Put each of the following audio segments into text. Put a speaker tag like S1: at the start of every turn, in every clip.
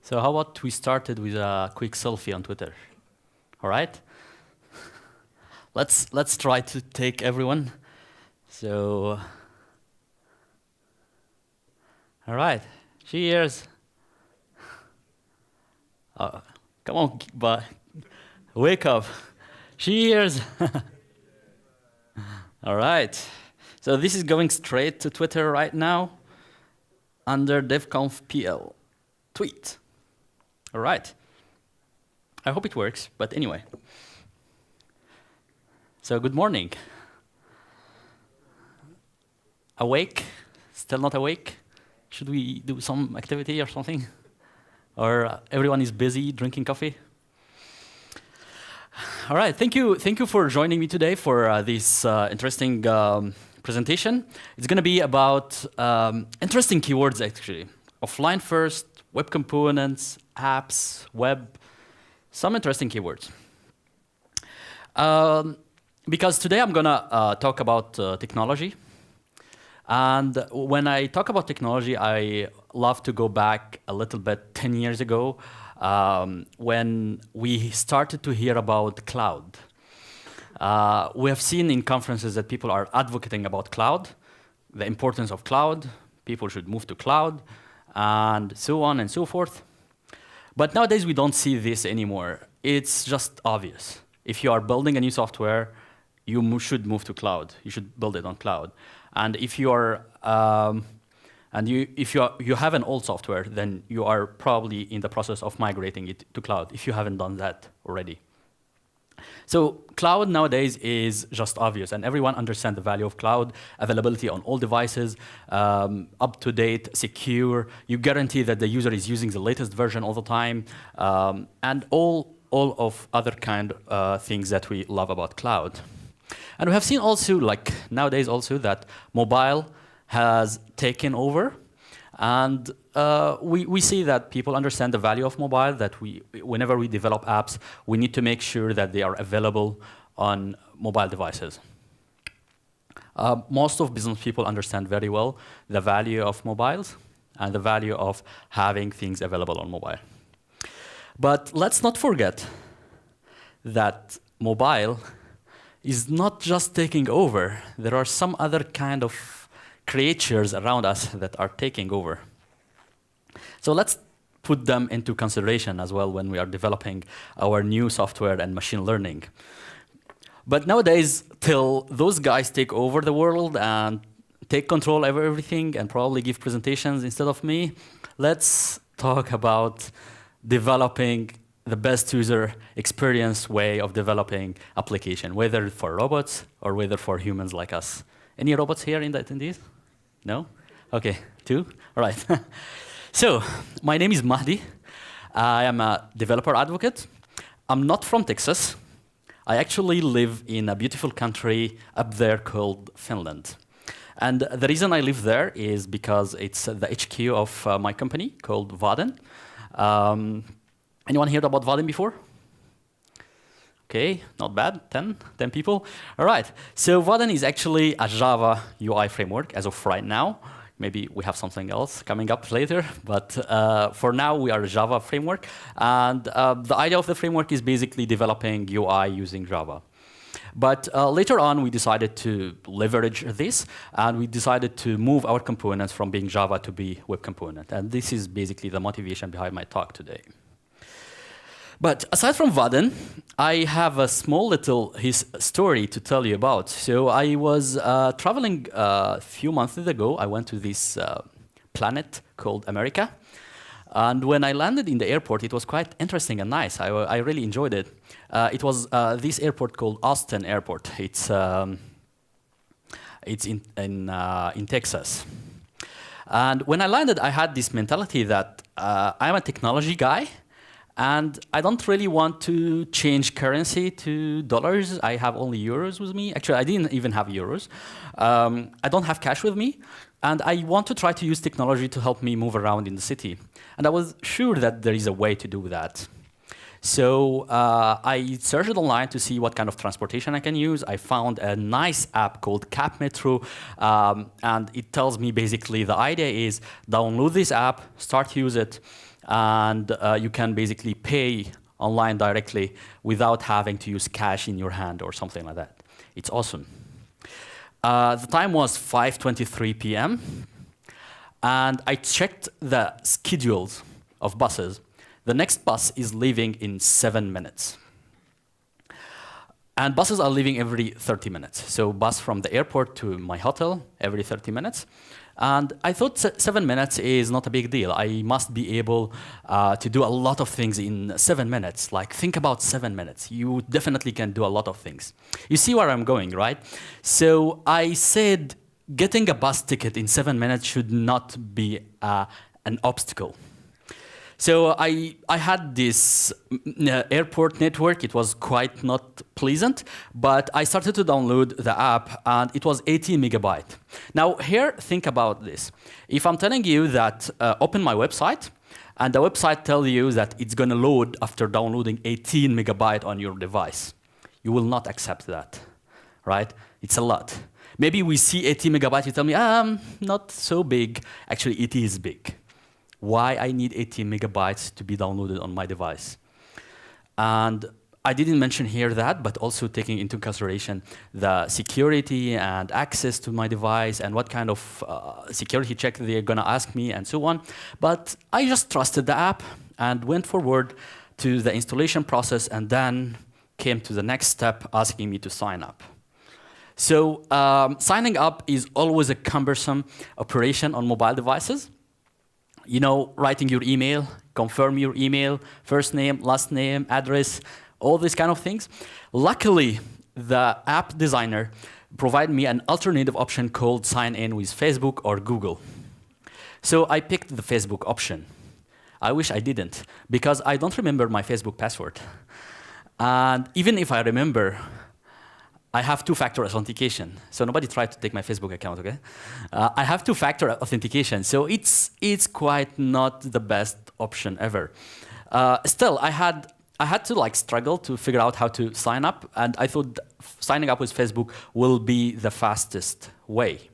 S1: So how about we started with a quick selfie on Twitter? All right? Let's try to take everyone. So, all right, cheers. Come on, but wake up. Cheers. All right. So this is going straight to Twitter right now under DevConf PL tweet. All right. I hope it works, but anyway. So good morning. Awake? Still not awake? Should we do some activity or something? Or everyone is busy drinking coffee? All right, thank you for joining me today for this interesting presentation. It's going to be about interesting keywords, actually. Offline first, web components, apps, web, some interesting keywords. Because today I'm going to talk about technology. And when I talk about technology, I love to go back a little bit 10 years ago when we started to hear about cloud. We have seen in conferences that people are advocating about cloud, the importance of cloud, people should move to cloud, and so on and so forth. But nowadays, we don't see this anymore. It's just obvious. If you are building a new software, you should move to cloud. You should build it on cloud. And if you are if you have an old software, then you are probably in the process of migrating it to cloud if you haven't done that already. So cloud nowadays is just obvious, and everyone understands the value of cloud, availability on all devices, up-to-date, secure. You guarantee that the user is using the latest version all the time, and all of other kind things that we love about cloud. And we have seen also, like nowadays also, that mobile has taken over. And we see that people understand the value of mobile, that whenever we develop apps, we need to make sure that they are available on mobile devices. Most of business people understand very well the value of mobiles and the value of having things available on mobile. But let's not forget that mobile is not just taking over. There are some other kind of creatures around us that are taking over. So let's put them into consideration as well when we are developing our new software and machine learning. But nowadays, till those guys take over the world and take control over everything and probably give presentations instead of me, let's talk about developing the best user experience way of developing application, whether for robots or whether for humans like us. Any robots here in the attendees? No? Okay, 2? All right. So, my name is Mahdi. I am a developer advocate. I'm not from Texas. I actually live in a beautiful country up there called Finland. And the reason I live there is because it's the HQ of my company called Vaadin. Anyone heard about Vaadin before? Okay, not bad, 10 people. All right, so Vaadin is actually a Java UI framework as of right now. Maybe we have something else coming up later, but for now we are a Java framework. And the idea of the framework is basically developing UI using Java. But later on, we decided to leverage this, and we decided to move our components from being Java to be web component. And this is basically the motivation behind my talk today. But aside from Vaadin, I have a small little story to tell you about. So I was traveling a few months ago. I went to this planet called America. And when I landed in the airport, it was quite interesting and nice. I really enjoyed it. It was this airport called Austin Airport. It's in Texas. And when I landed, I had this mentality that I'm a technology guy. And I don't really want to change currency to dollars. I have only euros with me. Actually, I didn't even have euros. I don't have cash with me. And I want to try to use technology to help me move around in the city. And I was sure that there is a way to do that. So I searched online to see what kind of transportation I can use. I found a nice app called Cap Metro. And it tells me basically the idea is download this app, start to use it. and you can basically pay online directly without having to use cash in your hand or something like that. It's awesome. The time was 5:23 p.m. and I checked the schedules of buses. The next bus is leaving in 7 minutes. And buses are leaving every 30 minutes. So bus from the airport to my hotel every 30 minutes. And I thought 7 minutes is not a big deal. I must be able to do a lot of things in 7 minutes. Like, think about 7 minutes. You definitely can do a lot of things. You see where I'm going, right? So I said getting a bus ticket in 7 minutes should not be an obstacle. So I had this airport network. It was quite not pleasant, but I started to download the app, and it was 18 megabyte. Now here, think about this. If I'm telling you that open my website, and the website tells you that it's going to load after downloading 18 megabyte on your device, you will not accept that, right? It's a lot. Maybe we see 18 megabyte, you tell me, not so big. Actually, it is big. Why I need 18 megabytes to be downloaded on my device. And I didn't mention here that, but also taking into consideration the security and access to my device and what kind of security check they're going to ask me and so on. But I just trusted the app and went forward to the installation process and then came to the next step asking me to sign up. So signing up is always a cumbersome operation on mobile devices. You know, writing your email, confirm your email, first name, last name, address, all these kind of things. Luckily, the app designer provided me an alternative option called sign in with Facebook or Google. So I picked the Facebook option. I wish I didn't, because I don't remember my Facebook password. And even if I remember, I have two-factor authentication, so nobody tried to take my Facebook account, okay? I have two-factor authentication, so it's quite not the best option ever. Still, I had to like struggle to figure out how to sign up, and I thought signing up with Facebook will be the fastest way.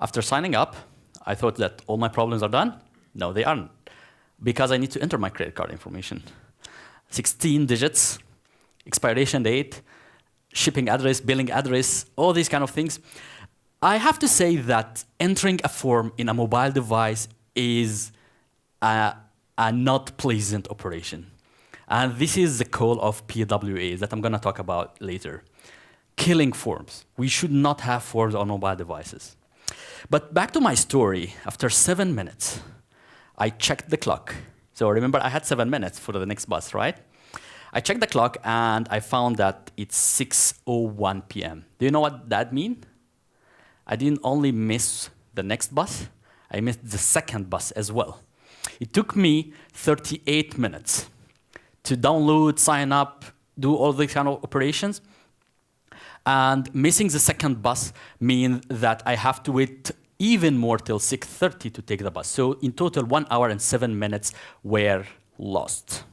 S1: After signing up, I thought that all my problems are done. No, they aren't, because I need to enter my credit card information. 16 digits, expiration date, shipping address, billing address, all these kind of things. I have to say that entering a form in a mobile device is a not pleasant operation. And this is the call of PWA that I'm going to talk about later. Killing forms. We should not have forms on mobile devices. But back to my story, after 7 minutes, I checked the clock. So remember, I had 7 minutes for the next bus, right? I checked the clock, and I found that it's 6:01 p.m. Do you know what that means? I didn't only miss the next bus, I missed the second bus as well. It took me 38 minutes to download, sign up, do all these kind of operations. And missing the second bus means that I have to wait even more till 6:30 to take the bus. So in total, 1 hour and 7 minutes were lost.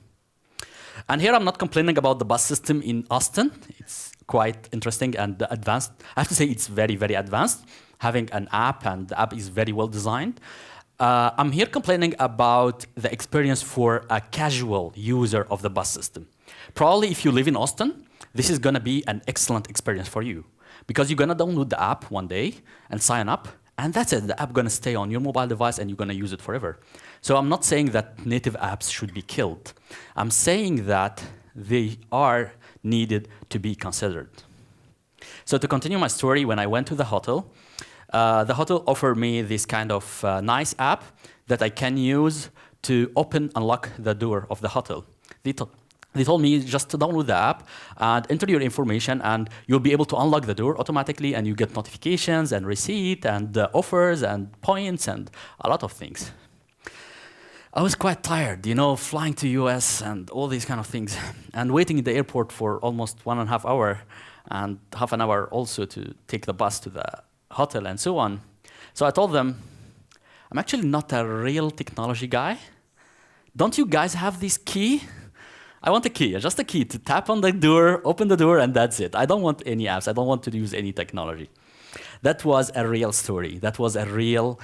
S1: And here I'm not complaining about the bus system in Austin. It's quite interesting and advanced. I have to say it's very, very advanced, having an app, and the app is very well designed. I'm here complaining about the experience for a casual user of the bus system. Probably if you live in Austin, this is going to be an excellent experience for you, because you're going to download the app one day and sign up, and that's it. The app going to stay on your mobile device, and you're going to use it forever. So I'm not saying that native apps should be killed. I'm saying that they are needed to be considered. So to continue my story, when I went to the hotel offered me this kind of nice app that I can use to open and lock the door of the hotel. They told me just to download the app and enter your information, and you'll be able to unlock the door automatically, and you get notifications and receipt and offers and points and a lot of things. I was quite tired, you know, flying to US and all these kind of things, and waiting in the airport for almost 1.5 hours, and half an hour also to take the bus to the hotel and so on. So I told them, I'm actually not a real technology guy. Don't you guys have this key? I want a key, just a key to tap on the door, open the door, and that's it. I don't want any apps. I don't want to use any technology. That was a real story. That was a real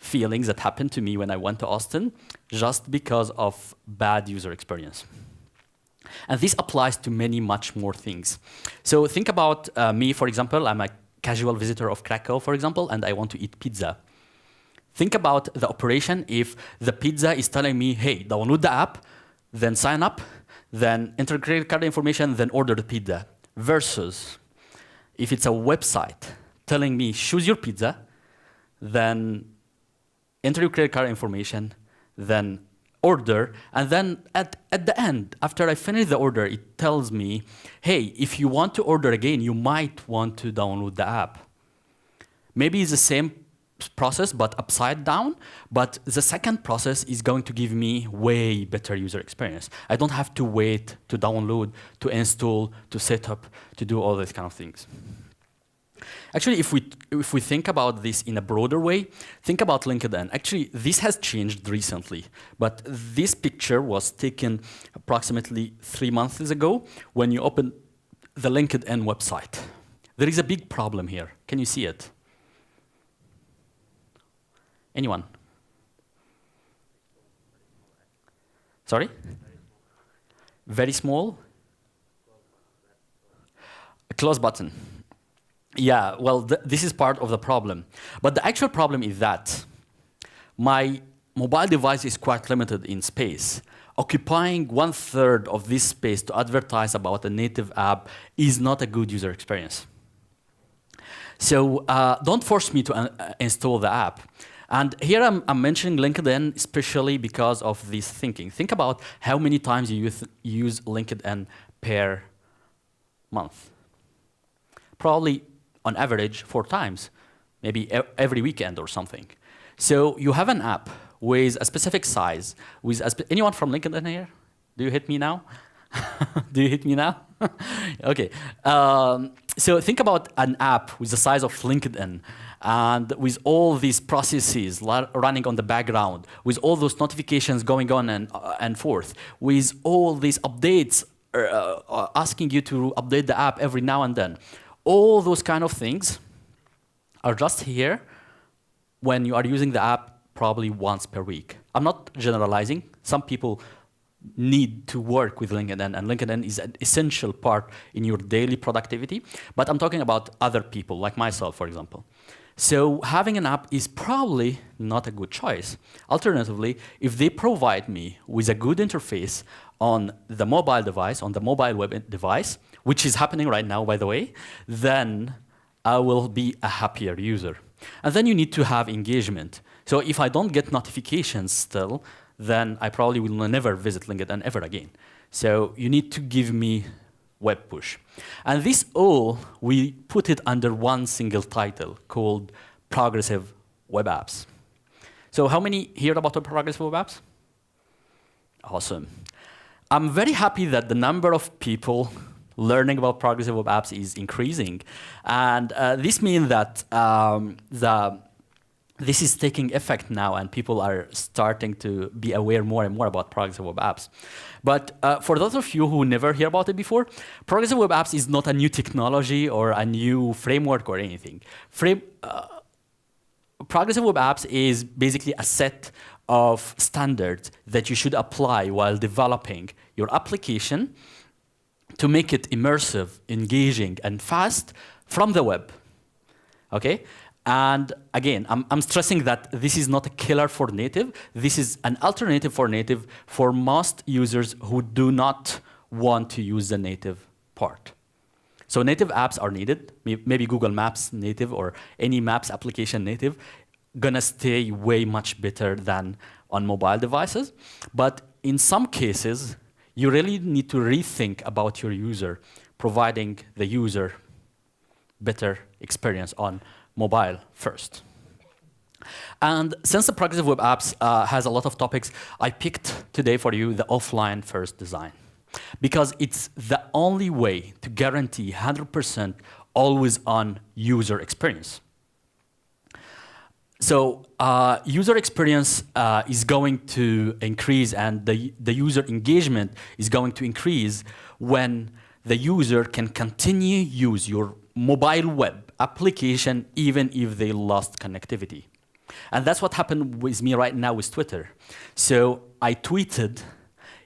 S1: feelings that happened to me when I went to Austin just because of bad user experience. And this applies to much more things. So think about me, for example. I'm a casual visitor of Krakow, for example, and I want to eat pizza. Think about the operation if the pizza is telling me, hey, download the app, then sign up, then enter credit card information, then order the pizza. Versus if it's a website telling me, choose your pizza, then enter your credit card information, then order, and then at the end, after I finish the order, it tells me, hey, if you want to order again, you might want to download the app. Maybe it's the same process, but upside down, but the second process is going to give me way better user experience. I don't have to wait to download, to install, to set up, to do all these kind of things. Actually, if we think about this in a broader way, think about LinkedIn. Actually, this has changed recently, but this picture was taken approximately 3 months ago when you open the LinkedIn website. There is a big problem here. Can you see it? Anyone? Sorry? Very small? A close button. Yeah, well, this is part of the problem. But the actual problem is that my mobile device is quite limited in space. Occupying 1/3 of this space to advertise about a native app is not a good user experience. So don't force me to install the app. And here I'm mentioning LinkedIn especially because of this thinking. Think about how many times you use LinkedIn per month. Probably on average 4 times, maybe every weekend or something. So you have an app with a specific size. Anyone from LinkedIn here? Do you hit me now? Do you hit me now? Okay. So think about an app with the size of LinkedIn and with all these processes running on the background, with all those notifications going on and forth, with all these updates asking you to update the app every now and then. All those kind of things are just here when you are using the app probably once per week. I'm not generalizing. Some people need to work with LinkedIn, and LinkedIn is an essential part in your daily productivity. But I'm talking about other people, like myself, for example. So having an app is probably not a good choice. Alternatively, if they provide me with a good interface on the mobile device, on the mobile web device, which is happening right now, by the way, then I will be a happier user. And then you need to have engagement. So if I don't get notifications still, then I probably will never visit LinkedIn ever again. So you need to give me web push. And this all, we put it under one single title called Progressive Web Apps. So how many hear about the Progressive Web Apps? Awesome. I'm very happy that the number of people learning about progressive web apps is increasing. And this means that this is taking effect now, and people are starting to be aware more and more about progressive web apps. But for those of you who never hear about it before, progressive web apps is not a new technology or a new framework or anything. Progressive web apps is basically a set of standards that you should apply while developing your application to make it immersive, engaging, and fast from the web. Okay? And again, I'm stressing that this is not a killer for native. This is an alternative for native for most users who do not want to use the native part. So native apps are needed. Maybe Google Maps native or any Maps application native, gonna stay way much better than on mobile devices. But in some cases, you really need to rethink about your user, providing the user better experience on mobile first. And since the progressive web apps has a lot of topics, I picked today for you the offline first design, because it's the only way to guarantee 100% always on user experience. So user experience is going to increase, and the user engagement is going to increase when the user can continue use your mobile web application even if they lost connectivity. And that's what happened with me right now with Twitter. So I tweeted,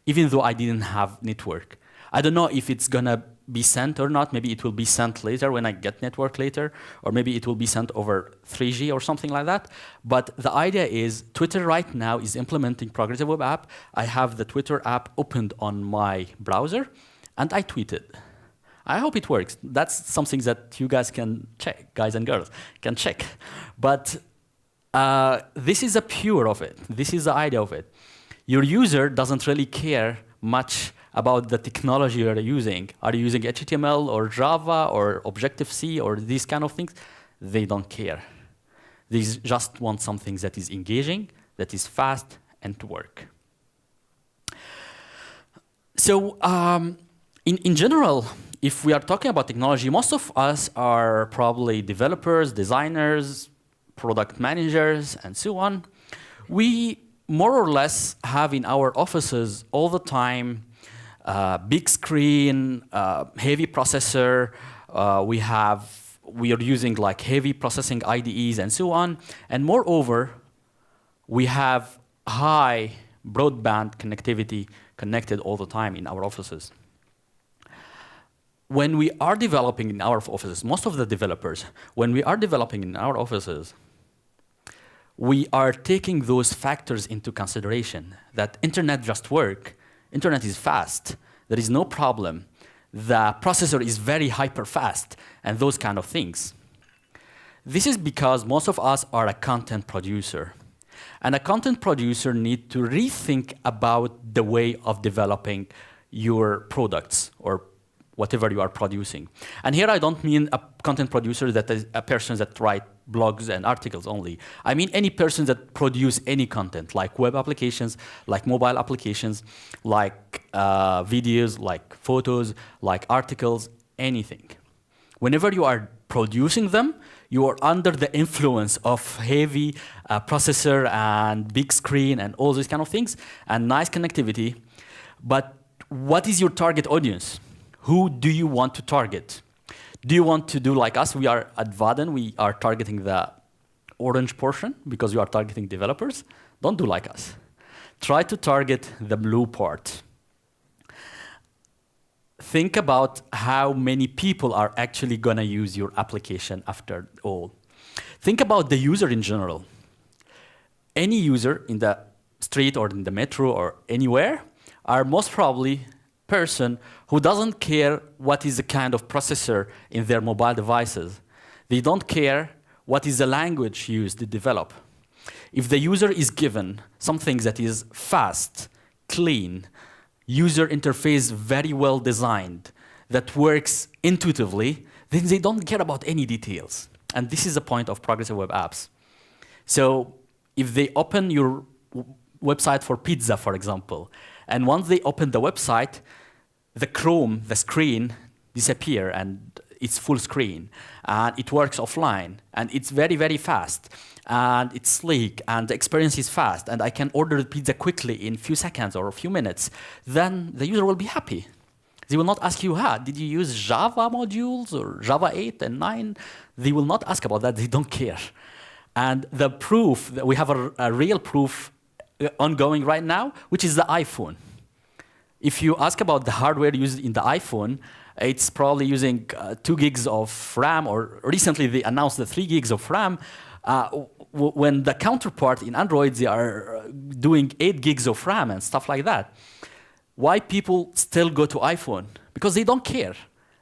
S1: even though I didn't have network. I don't know if it's gonna be sent or not. Maybe it will be sent later when I get network later, or maybe it will be sent over 3G or something like that. But the idea is Twitter right now is implementing progressive web app. I have the Twitter app opened on my browser, and I tweeted. I hope it works. That's something that you guys can check, guys and girls can check. But this is a pure of it. This is the idea of it. Your user doesn't really care much about the technology you're using. Are you using HTML or Java or Objective-C or these kind of things? They don't care. They just want something that is engaging, that is fast, and to work. So in general, if we are talking about technology, most of us are probably developers, designers, product managers, and so on. We more or less have in our offices all the time big screen, heavy processor. We are using like heavy processing IDEs and so on. And moreover, we have high broadband connectivity connected all the time in our offices. When we are developing in our offices, most of the developers, when we are developing in our offices, we are taking those factors into consideration, that internet just works. Internet is fast. There is no problem. The processor is very hyper fast, and those kind of things. This is because most of us are a content producer. And a content producer needs to rethink about the way of developing your products or whatever you are producing. And here I don't mean a content producer that is a person that writes blogs and articles only. I mean any person that produce any content, like web applications, like mobile applications, like videos, like photos, like articles, anything. Whenever you are producing them, you are under the influence of heavy processor and big screen and all these kind of things, and nice connectivity. But what is your target audience? Who do you want to target? Do you want to do like us? We are at Vaadin, we are targeting the orange portion because you are targeting developers. Don't do like us. Try to target the blue part. Think about how many people are actually gonna use your application after all. Think about the user in general. Any user in the street or in the metro or anywhere are most probably person who doesn't care what is the kind of processor in their mobile devices. They don't care what is the language used to develop. If the user is given something that is fast, clean, user interface very well designed, that works intuitively, then they don't care about any details. And this is the point of progressive web apps. So if they open your website for pizza, for example, and once they open the website, the Chrome, the screen, disappear and it's full screen. And it works offline. And it's very, very fast. And it's sleek. And the experience is fast. And I can order the pizza quickly in a few seconds or a few minutes. Then the user will be happy. They will not ask you, did you use Java modules or Java 8 and 9? They will not ask about that. They don't care. And the proof, we have a real proof ongoing right now, which is the iPhone. If you ask about the hardware used in the iPhone, it's probably using 2 gigs of RAM, or recently they announced the 3 gigs of RAM. When the counterpart in Android, they are doing 8 gigs of RAM and stuff like that. Why people still go to iPhone? Because they don't care.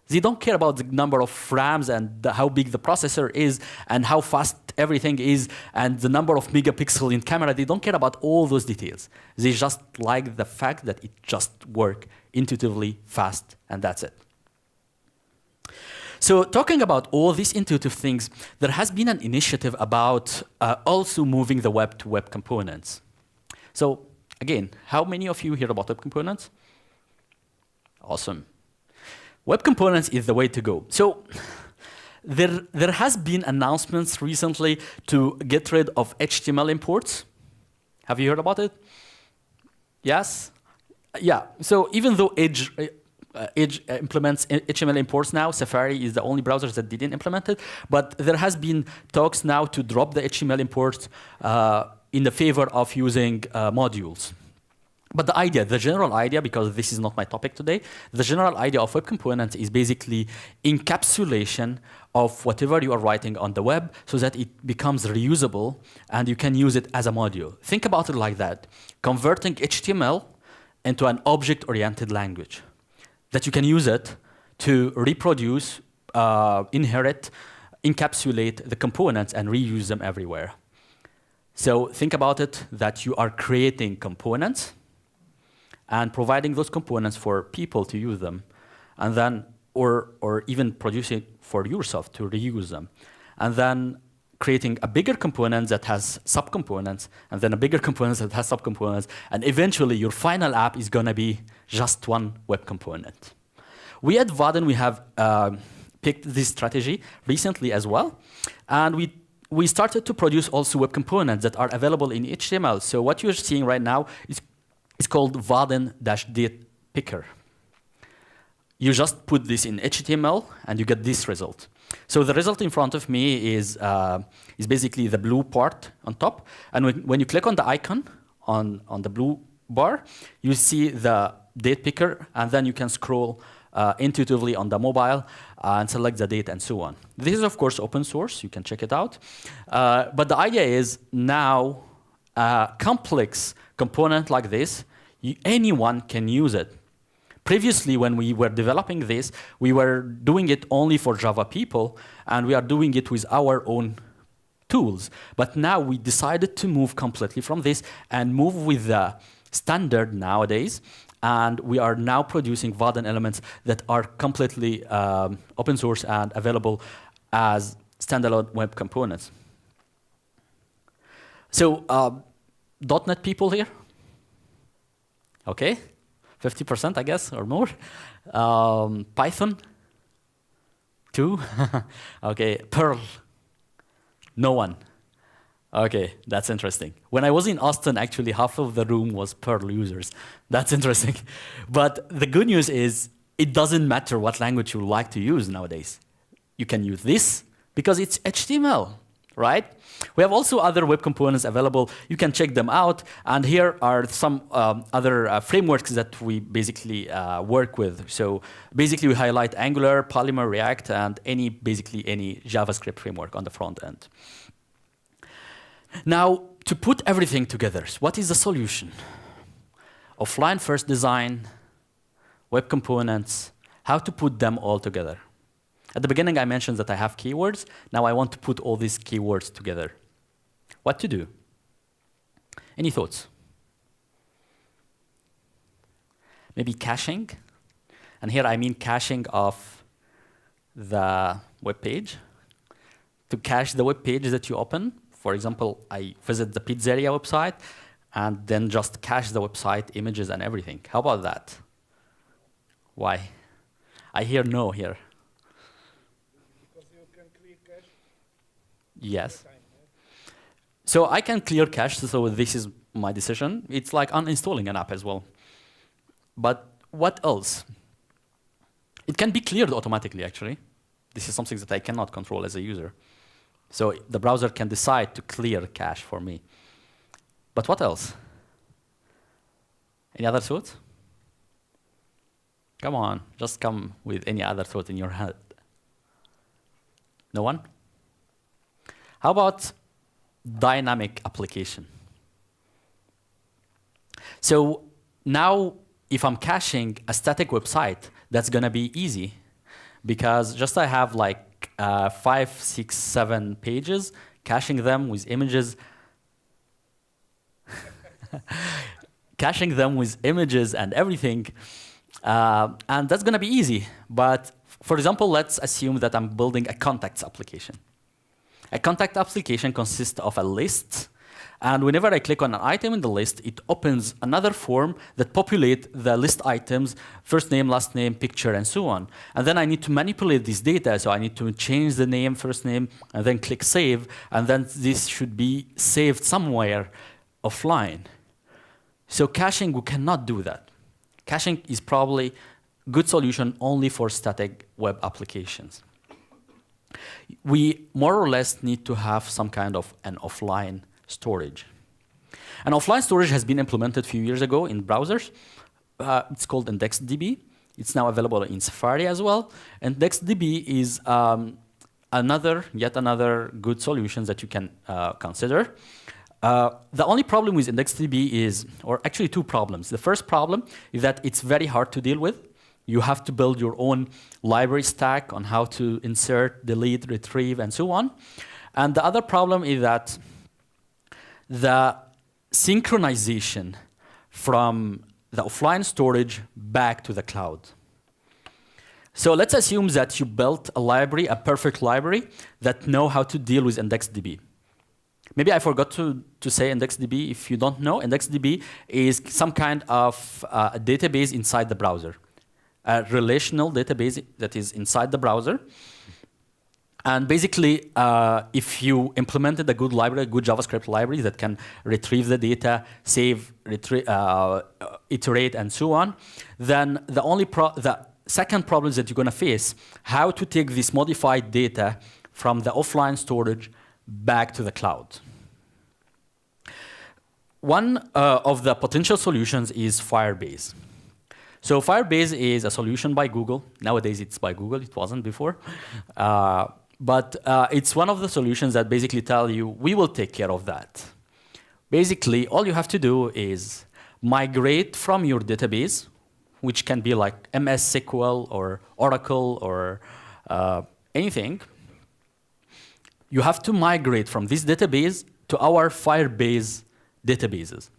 S1: They don't care about the number of RAMs and how big the processor is and how fast everything is and the number of megapixels in camera. They don't care about all those details. They just like the fact that it just works intuitively, fast, and that's it. So talking about all these intuitive things, there has been an initiative about also moving the web to web components. So again, how many of you hear about web components? Awesome. Web components is the way to go. So there has been announcements recently to get rid of HTML imports. Have you heard about it? Yes? Yeah. So even though Edge Edge implements HTML imports now. Safari is the only browser that didn't implement it. But there has been talks now to drop the HTML imports in the favor of using modules. But the idea, the general idea, because this is not my topic today, the general idea of web components is basically encapsulation of whatever you are writing on the web so that it becomes reusable and you can use it as a module. Think about it like that, converting HTML into an object-oriented language that you can use it to reproduce, inherit, encapsulate the components and reuse them everywhere. So think about it that you are creating components and providing those components for people to use them, and then, or even producing for yourself to reuse them, and then creating a bigger component that has subcomponents, and then a bigger component that has subcomponents, and eventually your final app is going to be just one web component. We at Vaadin, we have picked this strategy recently as well, and we started to produce also web components that are available in HTML. So what you're seeing right now is called Vaadin-date picker. You just put this in HTML and you get this result. So the result in front of me is basically the blue part on top. And when you click on the icon on the blue bar, you see the date picker, and then you can scroll intuitively on the mobile and select the date and so on. This is, of course, open source. You can check it out. But the idea is now a complex component like this, anyone can use it. Previously, when we were developing this, we were doing it only for Java people, and we are doing it with our own tools. But now we decided to move completely from this and move with the standard nowadays. And we are now producing Vaadin elements that are completely open source and available as standalone web components. So, .NET people here? Okay, 50%, I guess, or more. Python? 2? Okay, Perl? No one. Okay, that's interesting. When I was in Austin, actually, half of the room was Perl users. That's interesting. But the good news is, it doesn't matter what language you like to use nowadays. You can use this because it's HTML, right? We have also other web components available. You can check them out. And here are some other frameworks that we basically work with. So basically, we highlight Angular, Polymer, React, and basically any JavaScript framework on the front end. Now, to put everything together, what is the solution? Offline first design, web components, how to put them all together. At the beginning, I mentioned that I have keywords. Now I want to put all these keywords together. What to do? Any thoughts? Maybe caching. And here I mean caching of the web page. To cache the web page that you open. For example, I visit the pizzeria website and then just cache the website images and everything. How about that? Why? I hear no here.
S2: Because you can clear cache.
S1: Yes. So I can clear cache, so this is my decision. It's like uninstalling an app as well. But what else? It can be cleared automatically, actually. This is something that I cannot control as a user. So the browser can decide to clear cache for me. But what else? Any other thoughts? Come on, just come with any other thought in your head. No one? How about dynamic application? So now, if I'm caching a static website, that's going to be easy. Because just I have like 5, 6, 7 pages, caching them with images. Caching them with images and everything. And that's going to be easy. But for example, let's assume that I'm building a contacts application. A contact application consists of a list. And whenever I click on an item in the list, it opens another form that populates the list items, first name, last name, picture, and so on. And then I need to manipulate this data. So I need to change the name, first name, and then click save. And then this should be saved somewhere offline. So caching, we cannot do that. Caching is probably good solution only for static web applications. We more or less need to have some kind of an offline storage. And offline storage has been implemented a few years ago in browsers. It's called IndexedDB. It's now available in Safari as well. And IndexedDB is yet another good solution that you can consider. The only problem with IndexedDB is, or actually two problems. The first problem is that it's very hard to deal with. You have to build your own library stack on how to insert, delete, retrieve, and so on. And the other problem is that the synchronization from the offline storage back to the cloud. So let's assume that you built a library, a perfect library, that know how to deal with IndexedDB. Maybe I forgot to say IndexedDB. If you don't know, IndexedDB is some kind of a database inside the browser, a relational database that is inside the browser. And basically, if you implemented a good library, a good JavaScript library that can retrieve the data, save, iterate, and so on, then the second problem that you're going to face, how to take this modified data from the offline storage back to the cloud. One of the potential solutions is Firebase. So Firebase is a solution by Google. Nowadays, it's by Google. It wasn't before. But it's one of the solutions that basically tell you, we will take care of that. Basically, all you have to do is migrate from your database, which can be like MS SQL or Oracle or anything. You have to migrate from this database to our Firebase databases.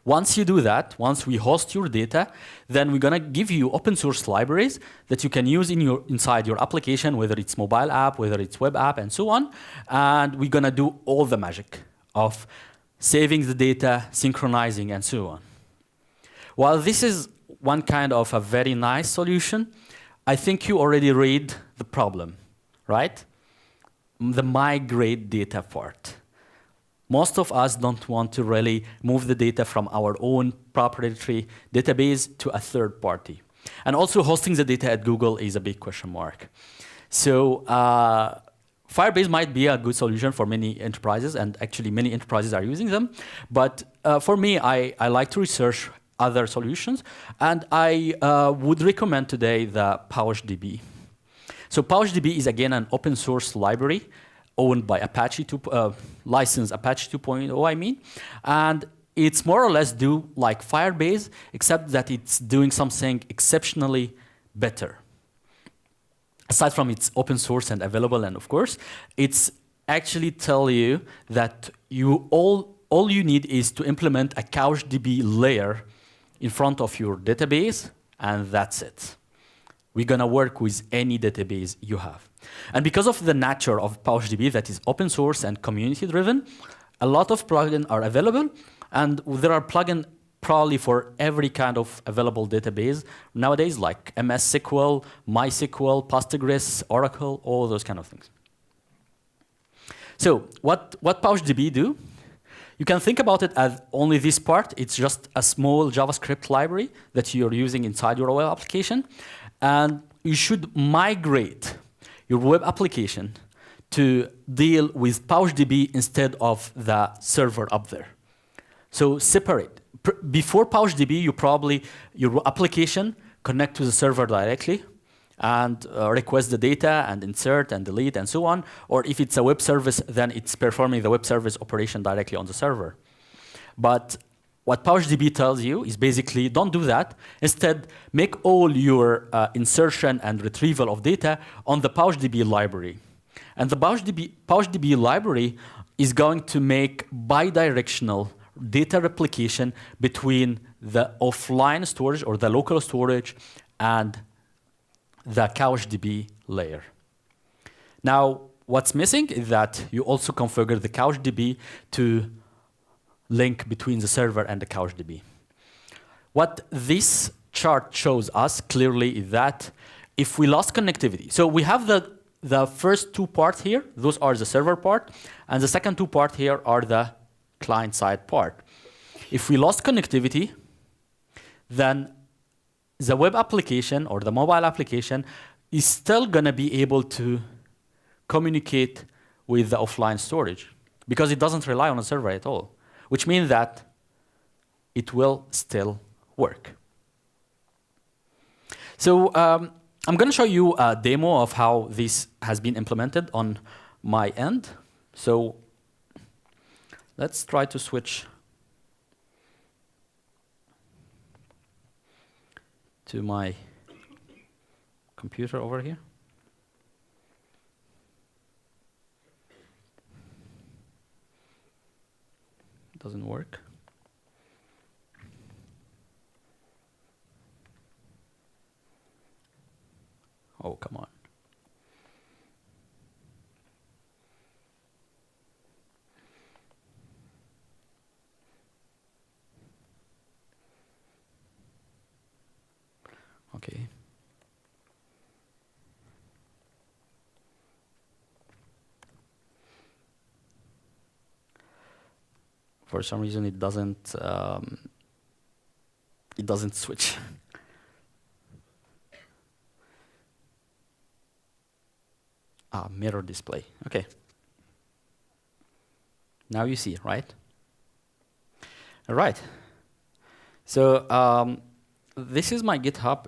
S1: Once you do that, once we host your data, then we're going to give you open source libraries that you can use inside your application, whether it's mobile app, whether it's web app, and so on. And we're going to do all the magic of saving the data, synchronizing, and so on. While this is one kind of a very nice solution, I think you already read the problem, right? The migrate data part. Most of us don't want to really move the data from our own proprietary database to a third party. And also hosting the data at Google is a big question mark. So Firebase might be a good solution for many enterprises, and actually many enterprises are using them. But for me, I like to research other solutions, and I would recommend today the PowerDB. So PowerDB is again an open source library owned by Apache, licensed Apache 2.0, I mean. And it's more or less do like Firebase, except that it's doing something exceptionally better. Aside from it's open source and available, and of course, it's actually tell you that all you need is to implement a CouchDB layer in front of your database, and that's it. We're going to work with any database you have. And because of the nature of PowerDB that is open source and community driven, a lot of plugins are available, and there are plugins probably for every kind of available database nowadays, like MS SQL, MySQL, Postgres, Oracle, all those kind of things. So what PowerDB do? You can think about it as only this part. It's just a small JavaScript library that you're using inside your web application. And you should migrate your web application to deal with PowerDB instead of the server up there. So separate. Before PowerDB, your application connect to the server directly and request the data and insert and delete and so on. Or if it's a web service, then it's performing the web service operation directly on the server. But what PowerDB tells you is basically don't do that. Instead, make all your insertion and retrieval of data on the PowerDB library. And the PowerDB library is going to make bidirectional data replication between the offline storage or the local storage and the CouchDB layer. Now, what's missing is that you also configure the CouchDB to link between the server and the CouchDB. What this chart shows us clearly is that if we lost connectivity, so we have the first two parts here, those are the server part, and the second two parts here are the client-side part. If we lost connectivity, then the web application or the mobile application is still going to be able to communicate with the offline storage because it doesn't rely on a server at all, which means that it will still work. So I'm going to show you a demo of how this has been implemented on my end. So let's try to switch to my computer over here. It doesn't work. Oh, come on. Okay. For some reason, it doesn't switch. Mirror display. Okay. Now you see, right? All right. So this is my GitHub,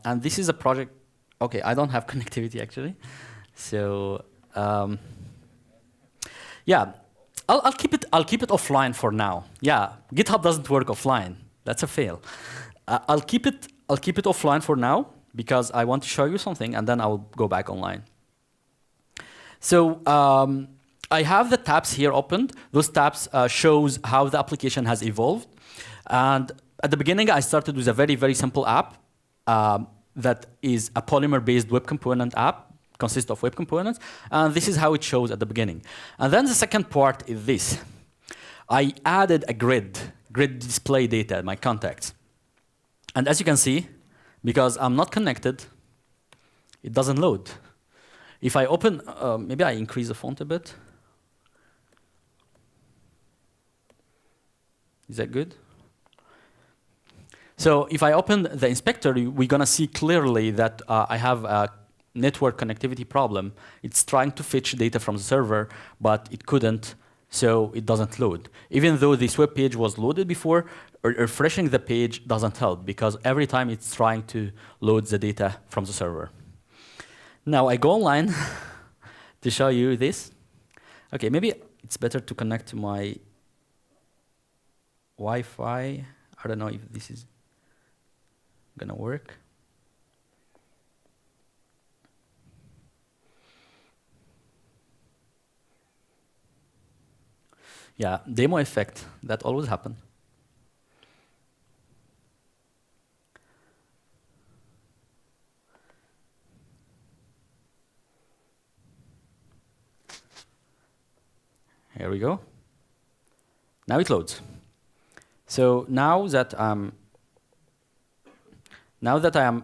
S1: and this is a project. Okay, I don't have connectivity actually. So yeah, I'll keep it offline for now. Yeah, GitHub doesn't work offline. That's a fail. I'll keep it offline for now because I want to show you something, and then I'll go back online. So I have the tabs here opened. Those tabs shows how the application has evolved. And at the beginning, I started with a very, very simple app that is a Polymer-based web component app, consists of web components. And this is how it shows at the beginning. And then the second part is this. I added a grid display data, my contacts. And as you can see, because I'm not connected, it doesn't load. If I open, maybe I increase the font a bit. Is that good? So if I open the inspector, we're going to see clearly that I have a network connectivity problem. It's trying to fetch data from the server, but it couldn't, so it doesn't load. Even though this web page was loaded before, refreshing the page doesn't help, because every time it's trying to load the data from the server. Now I go online to show you this. Okay, maybe it's better to connect to my Wi-Fi. I don't know if this is gonna work. Yeah, demo effect, that always happens. Here we go. Now it loads. So now that I am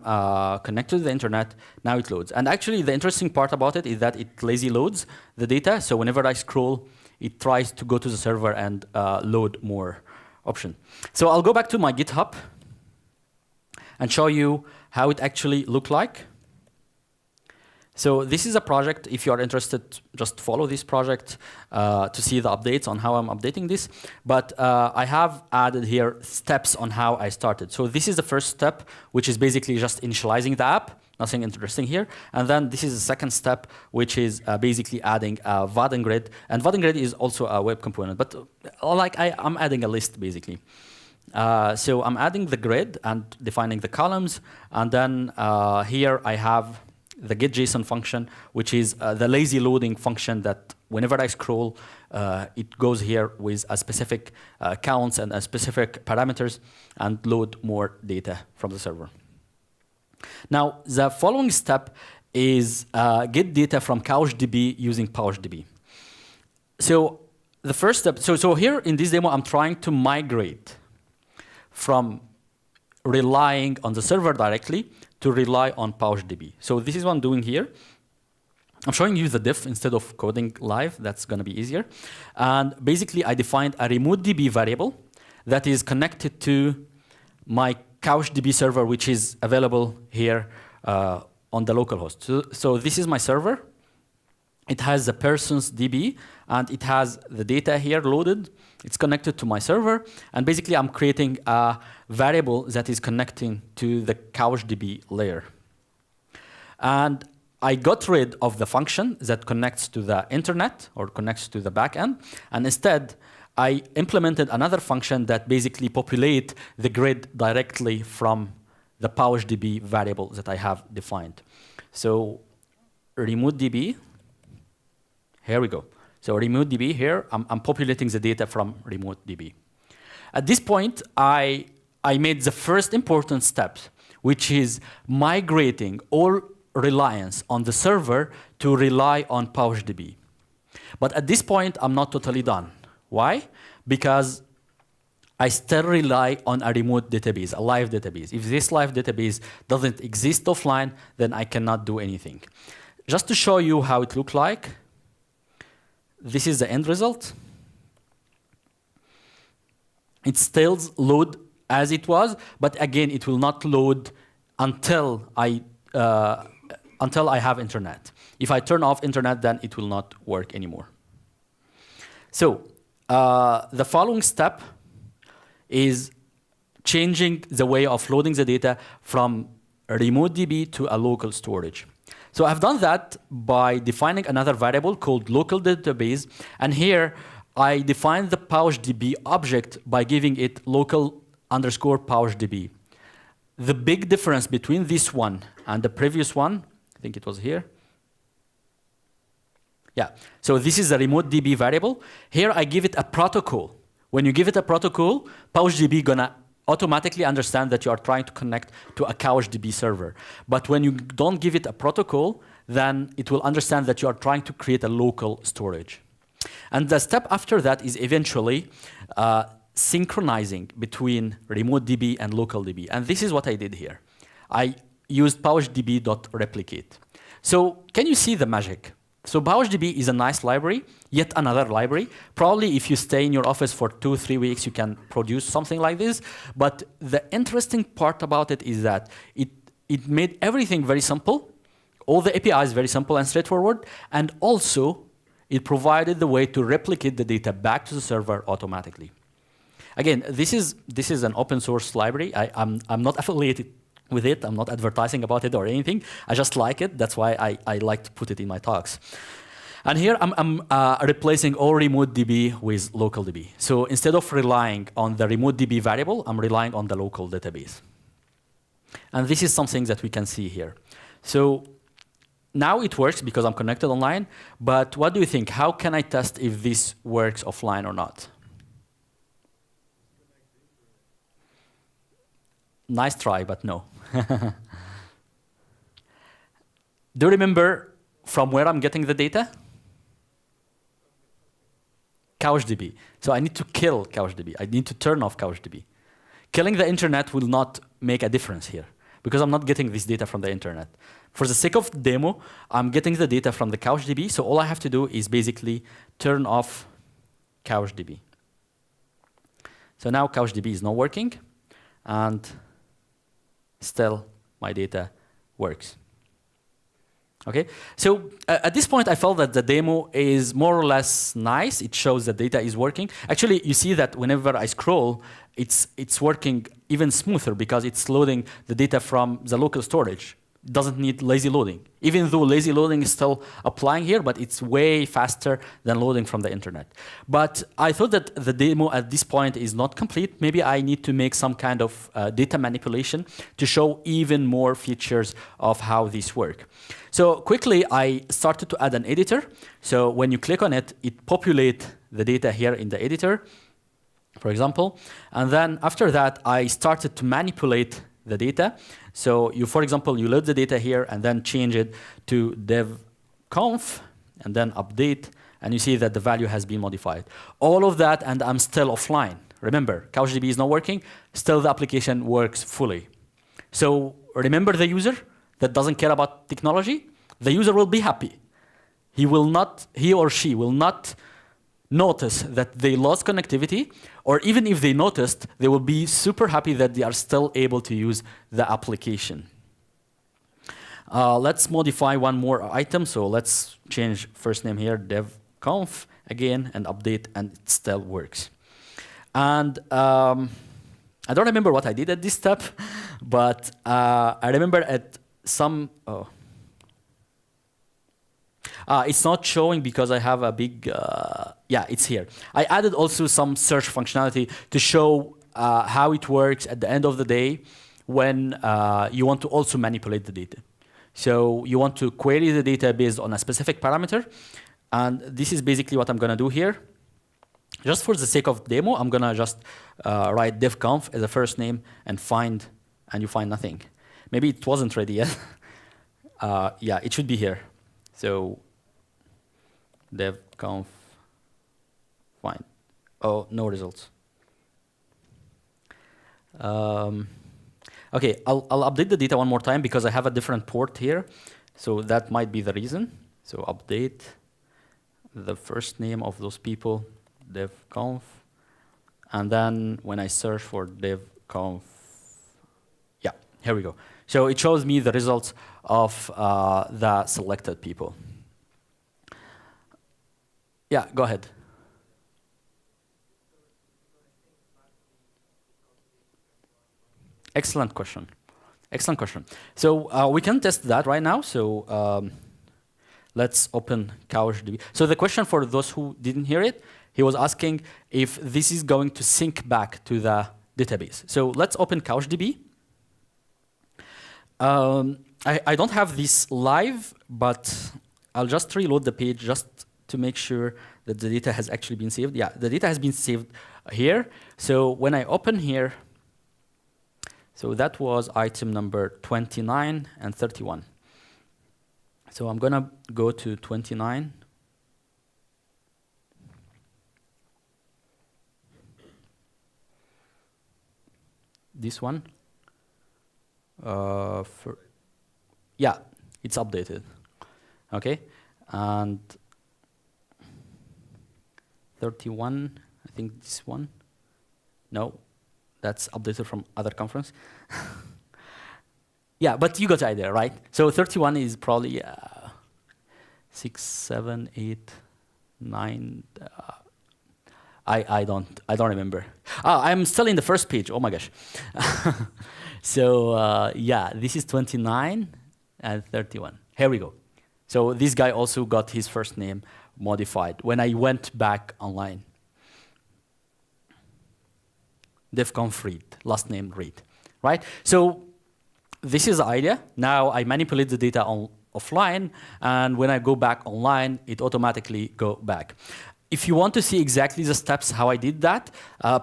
S1: connected to the internet, now it loads. And actually, the interesting part about it is that it lazy loads the data. So whenever I scroll, it tries to go to the server and load more option. So I'll go back to my GitHub and show you how it actually looked like. So this is a project. If you are interested, just follow this project to see the updates on how I'm updating this. But I have added here steps on how I started. So this is the first step, which is basically just initializing the app. Nothing interesting here. And then this is the second step, which is basically adding a Vaadin grid. And Vaadin grid is also a web component. But I'm adding a list, basically. So I'm adding the grid and defining the columns. And then here I have the getJSON function, which is the lazy loading function that whenever I scroll, it goes here with a specific counts and a specific parameters and load more data from the server. Now, the following step is get data from CouchDB using PowerDB. So the first step, so here in this demo, I'm trying to migrate from relying on the server directly to rely on PowerDB. So this is what I'm doing here. I'm showing you the diff instead of coding live. That's going to be easier. And basically, I defined a remote DB variable that is connected to my CouchDB server, which is available here on the local host. So this is my server. It has the persons DB, and it has the data here loaded. It's connected to my server, and basically I'm creating a variable that is connecting to the CouchDB layer. And I got rid of the function that connects to the internet or connects to the backend, and instead I implemented another function that basically populate the grid directly from the PouchDB variable that I have defined. So remote DB, here we go. So remote DB here, I'm populating the data from remote DB. At this point, I made the first important step, which is migrating all reliance on the server to rely on PouchDB. But at this point, I'm not totally done. Why? Because I still rely on a remote database, a live database. If this live database doesn't exist offline, then I cannot do anything. Just to show you how it looks like, this is the end result. It still loads as it was, but again, it will not load until I have internet. If I turn off internet, then it will not work anymore. So the following step is changing the way of loading the data from a remote DB to a local storage. So I've done that by defining another variable called local database, and here I defined the PouchDB object by giving it local_PouchDB. The big difference between this one and the previous one, I think it was here. Yeah, so this is a remote DB variable. Here I give it a protocol. When you give it a protocol, PouchDB gonna automatically understand that you are trying to connect to a CouchDB server. But when you don't give it a protocol, then it will understand that you are trying to create a local storage. And the step after that is eventually synchronizing between remote DB and local DB. And this is what I did here. I used PouchDB.replicate. So can you see the magic? So PouchDB is a nice library, yet another library. Probably if you stay in your office for 2-3 weeks, you can produce something like this. But the interesting part about it is that it made everything very simple. All the APIs very simple and straightforward. And also, it provided the way to replicate the data back to the server automatically. Again, this is an open source library. I'm not affiliated with it. I'm not advertising about it or anything. I just like it. That's why I like to put it in my talks. And here I'm replacing all remote DB with local DB. So instead of relying on the remote DB variable, I'm relying on the local database. And this is something that we can see here. So now it works because I'm connected online. But what do you think? How can I test if this works offline or not? Nice try, but no. Do you remember from where I'm getting the data? CouchDB. So I need to kill CouchDB. I need to turn off CouchDB. Killing the internet will not make a difference here because I'm not getting this data from the internet. For the sake of the demo, I'm getting the data from the CouchDB, so all I have to do is basically turn off CouchDB. So now CouchDB is not working, and still my data works. Okay, so at this point I felt that the demo is more or less nice. It shows that data is working. Actually, you see that whenever I scroll, it's working even smoother because it's loading the data from the local storage. It doesn't need lazy loading. Even though lazy loading is still applying here, but it's way faster than loading from the internet. But I thought that the demo at this point is not complete. Maybe I need to make some kind of data manipulation to show even more features of how these work. So quickly, I started to add an editor. So when you click on it, it populates the data here in the editor, for example. And then after that, I started to manipulate the data. So you, for example, you load the data here and then change it to DevConf and then update, and you see that the value has been modified. All of that, and I'm still offline. Remember, CouchDB is not working, still the application works fully. So remember the user that doesn't care about technology? The user will be happy. He or she will not notice that they lost connectivity, or even if they noticed, they will be super happy that they are still able to use the application. Let's modify one more item. So let's change first name here, DevConf again, and update, and it still works. And I don't remember what I did at this step, but I remember at some, it's not showing because I have a big, yeah, it's here. I added also some search functionality to show how it works at the end of the day when you want to also manipulate the data. So you want to query the data based on a specific parameter, and this is basically what I'm going to do here. Just for the sake of demo, I'm going to just write devconf as a first name and find, and you find nothing. Maybe it wasn't ready yet. Yeah, it should be here. So devconf find. Oh, no results. Okay, I'll update the data one more time because I have a different port here. So that might be the reason. So update the first name of those people, devconf. And then when I search for devconf, yeah, here we go. So it shows me the results of the selected people. Yeah, go ahead. Excellent question. Excellent question. So we can test that right now. So let's open CouchDB. So the question for those who didn't hear it, he was asking if this is going to sync back to the database. So let's open CouchDB. I don't have this live, but I'll just reload the page just to make sure that the data has actually been saved. Yeah, the data has been saved here. So when I open here, so that was item number 29 and 31. So I'm going to go to 29. This one. Yeah, it's updated. Okay. And 31, I think this one. No. That's updated from other conference. Yeah, but you got the idea, right? So 31 is probably 6, 7, 8, 9. I don't remember. I'm still in the first page. Oh my gosh. So yeah, this is 29 and 31. Here we go. So this guy also got his first name modified when I went back online. devconf read, last name read, right? So this is the idea. Now I manipulate the data offline, and when I go back online, it automatically go back. If you want to see exactly the steps how I did that,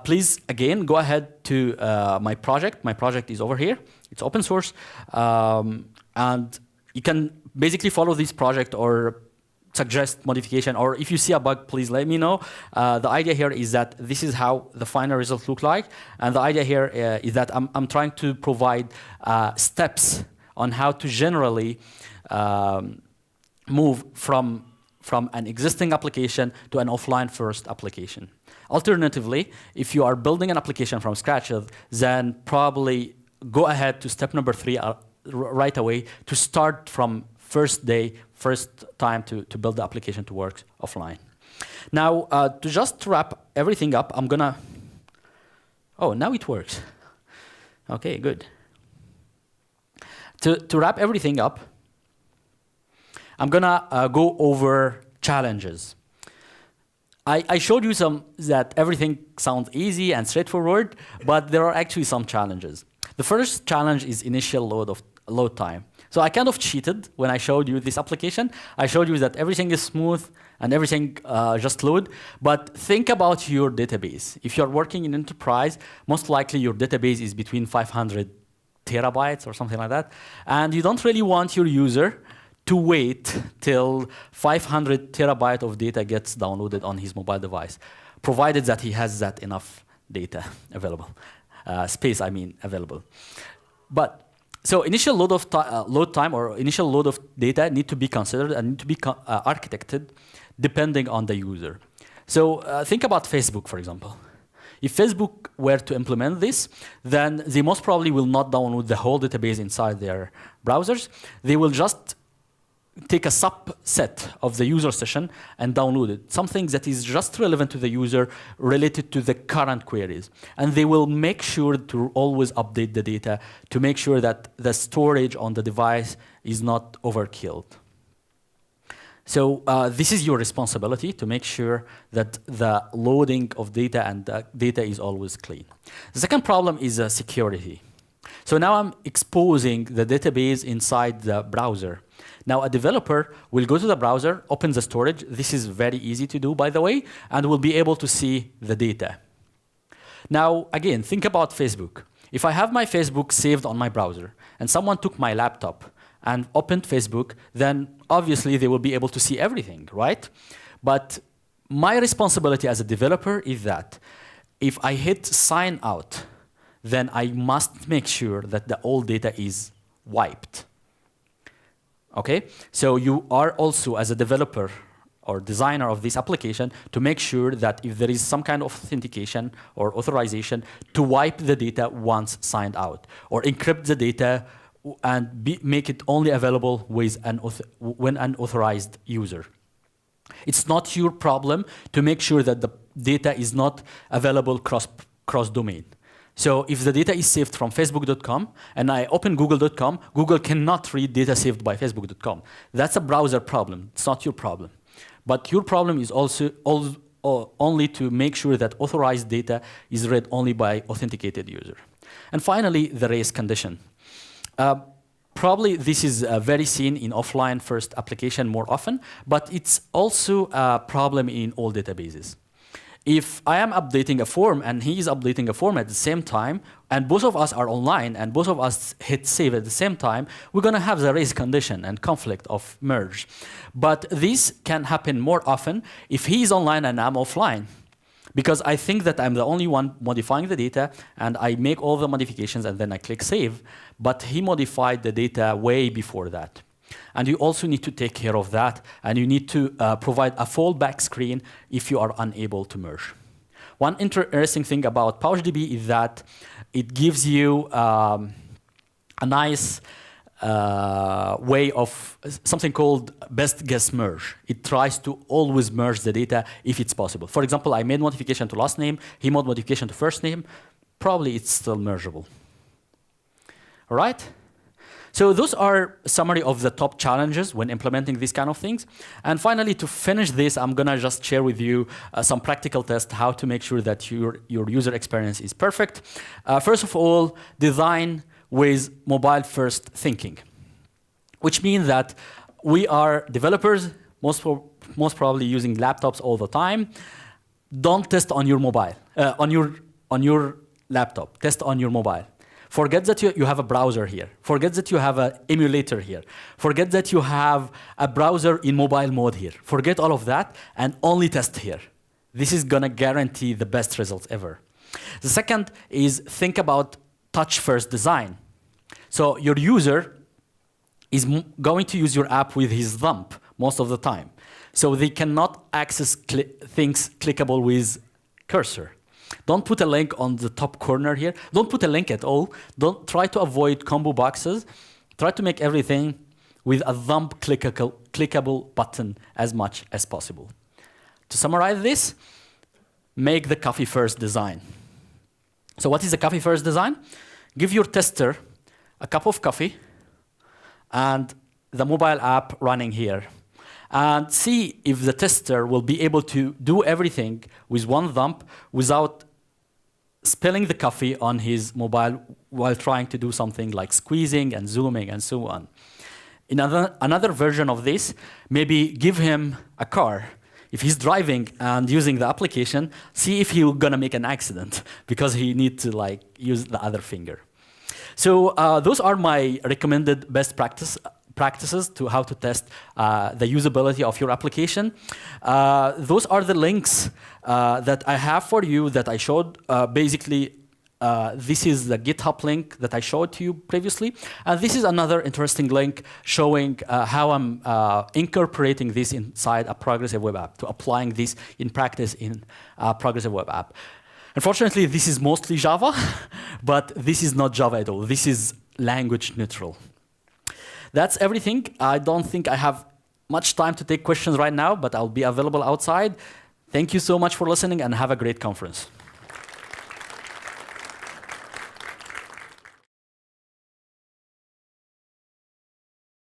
S1: please, again, go ahead to my project. My project is over here. It's open source. And you can basically follow this project or suggest modification, or if you see a bug, please let me know. The idea here is that this is how the final results look like, and the idea here is that I'm trying to provide steps on how to generally move from an existing application to an offline first application. Alternatively, if you are building an application from scratch, then probably go ahead to step number 3 right away to start from first time to build the application to work offline. Now, to just wrap everything up, I'm gonna, oh, now it works. Okay, good. To wrap everything up, I'm gonna go over challenges. I showed you some that everything sounds easy and straightforward, but there are actually some challenges. The first challenge is initial load time. So I kind of cheated when I showed you this application. I showed you that everything is smooth and everything just load. But think about your database. If you're working in enterprise, most likely your database is between 500 terabytes or something like that. And you don't really want your user to wait till 500 terabyte of data gets downloaded on his mobile device, provided that he has that enough data available, space, I mean, available. But so initial load time or initial load of data need to be considered and need to be architected depending on the user. So think about Facebook, for example. If Facebook were to implement this, then they most probably will not download the whole database inside their browsers. They will just take a subset of the user session and download it, something that is just relevant to the user related to the current queries. And they will make sure to always update the data to make sure that the storage on the device is not overkilled. So this is your responsibility to make sure that the loading of data and the data is always clean. The second problem is security. So now I'm exposing the database inside the browser. Now a developer will go to the browser, open the storage. This is very easy to do, by the way, and will be able to see the data. Now, again, think about Facebook. If I have my Facebook saved on my browser and someone took my laptop and opened Facebook, then obviously they will be able to see everything, right? But my responsibility as a developer is that if I hit sign out, then I must make sure that the old data is wiped. Okay? So you are also, as a developer or designer of this application, to make sure that if there is some kind of authentication or authorization, to wipe the data once signed out, or encrypt the data and make it only available with when an authorized user. It's not your problem to make sure that the data is not available cross-domain. So if the data is saved from Facebook.com and I open Google.com, Google cannot read data saved by Facebook.com. That's a browser problem. It's not your problem. But your problem is also only to make sure that authorized data is read only by authenticated user. And finally, the race condition. Probably this is very seen in offline first application more often, but it's also a problem in all databases. If I am updating a form and he is updating a form at the same time, and both of us are online and both of us hit save at the same time, we're going to have the race condition and conflict of merge. But this can happen more often if he is online and I'm offline. Because I think that I'm the only one modifying the data, and I make all the modifications, and then I click save. But he modified the data way before that. And you also need to take care of that, and you need to provide a fallback screen if you are unable to merge. One interesting thing about PowerDB is that it gives you a nice way of something called best guess merge. It tries to always merge the data if it's possible. For example, I made modification to last name, he made modification to first name. Probably it's still mergeable. All right? So those are a summary of the top challenges when implementing these kind of things. And finally, to finish this, I'm going to just share with you some practical tests how to make sure that your user experience is perfect. First of all, design with mobile-first thinking, which means that we are developers, most probably using laptops all the time. Don't test on your mobile, on your laptop. Test on your mobile. Forget that you have a browser here. Forget that you have an emulator here. Forget that you have a browser in mobile mode here. Forget all of that and only test here. This is going to guarantee the best results ever. The second is think about touch-first design. So your user is going to use your app with his thumb most of the time. So they cannot access things clickable with cursor. Don't put a link on the top corner here. Don't put a link at all. Don't try to avoid combo boxes. Try to make everything with a thumb clickable button as much as possible. To summarize this, make the coffee first design. So what is a coffee first design? Give your tester a cup of coffee and the mobile app running here. And see if the tester will be able to do everything with one thumb without spilling the coffee on his mobile while trying to do something like squeezing and zooming and so on. In another version of this, maybe give him a car. If he's driving and using the application, see if he's gonna make an accident because he needs to use the other finger. So those are my recommended best practices to how to test the usability of your application. Those are the links that I have for you that I showed. Basically, this is the GitHub link that I showed to you previously. And this is another interesting link showing how I'm incorporating this inside a progressive web app, to applying this in practice in a progressive web app. Unfortunately, this is mostly Java, but this is not Java at all. This is language neutral. That's everything. I don't think I have much time to take questions right now, but I'll be available outside. Thank you so much for listening, and have a great conference.